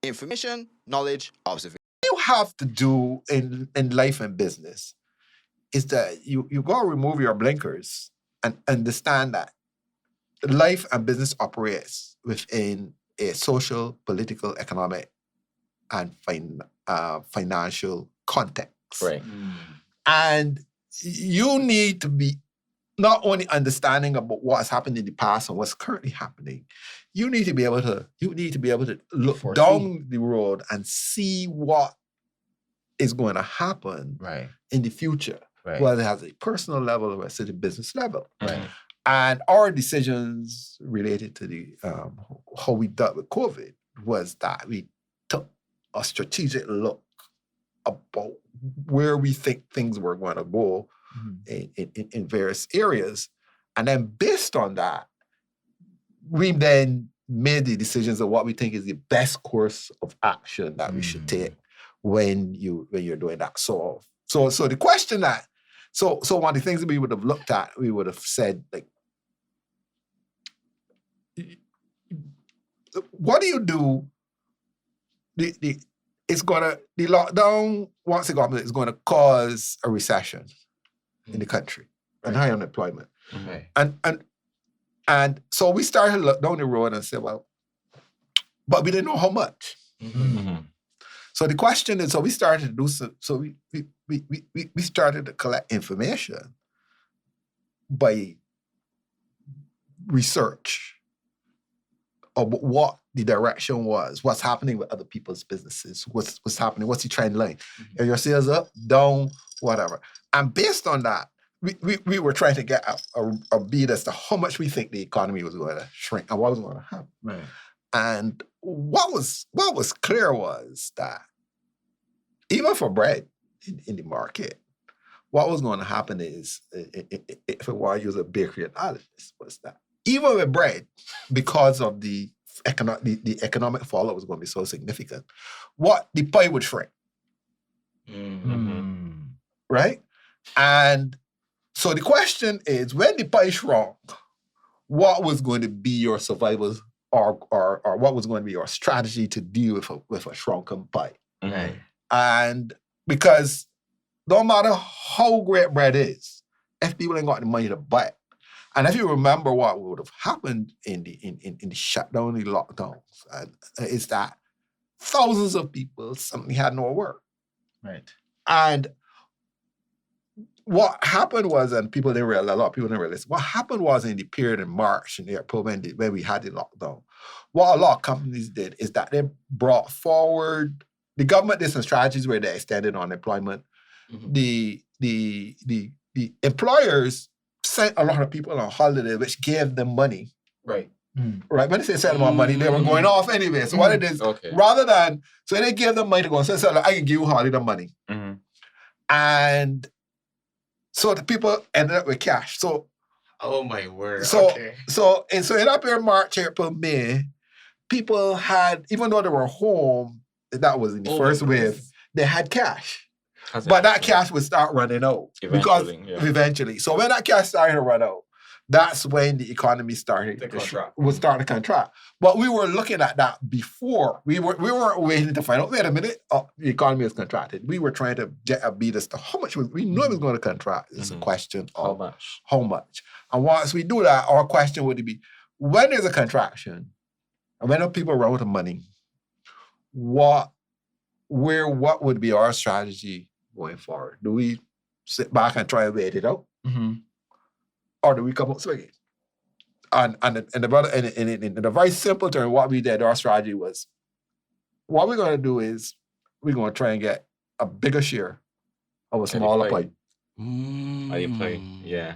Information, knowledge, observation. What you have to do in life and business is that you got to remove your blinkers and understand that life and business operates within a social, political, economic, and financial context. Right. And you need to be not only understanding about what has happened in the past and what's currently happening, you need to be able to look down the road and see what is going to happen in the future, whether it has a personal level or at a business level. Right. And our decisions related to the how we dealt with COVID was that we took a strategic look about where we think things were going to go in various areas. And then based on that, we then made the decisions of what we think is the best course of action that we should take when you're doing that. So the question that so one of the things that we would have looked at, we would have said, like, what do you do? The lockdown, once it got, is going to cause a recession in the country and high unemployment. And so we started to look down the road and say, well, but we didn't know how much. So the question is, so we started to do so we started to collect information by research of what the direction was, what's happening with other people's businesses, what's happening, what's the trend line. Are your sales up, down, whatever. And based on that, we were trying to get a beat as to how much we think the economy was going to shrink and what was going to happen. Right. And what was clear was that even for bread in the market, what was going to happen is, if I want to use a bakery analogy, was that even with bread, because of the economic fallout was going to be so significant, the pie would shrink. Right? And so the question is, when the pie shrunk, what was going to be your survival or what was going to be your strategy to deal with a shrunken pie? And because no matter how great bread is, if people ain't got the money to buy it, and if you remember what would have happened in the shutdown, the lockdowns, is that thousands of people suddenly had no work. Right. And what happened was, and people didn't realize, a lot of people didn't realize, what happened was in the period in March and April when we had the lockdown, what a lot of companies did is that they brought forward, the government did some strategies where they extended unemployment. The employers sent a lot of people on holiday, which gave them money. Right. Right. When they say send them on money, they were going off anyway. So what it is, rather than, so they gave them money to go and say, I can give you holiday money. And so the people ended up with cash. So, oh my word. So in that period, March, April, May, people had, even though they were home, that was in the first wave, they had cash. But that cash would start running out. Eventually. So when that cash started to run out, that's when the economy started to contract. But we were looking at that before. We weren't waiting to find out, wait a minute, the economy is contracted. We were trying to get a beat as to how much we knew it was going to contract. It's a question of how much. And once we do that, our question would be, when there's a contraction, and when people run out of money, what would be our strategy going forward? Do we sit back and try and wait it out? Or do we come up swinging? And in a very simple term, what we did, our strategy was, what we're going to do is we're going to try and get a bigger share of a smaller pie. How you play? Yeah.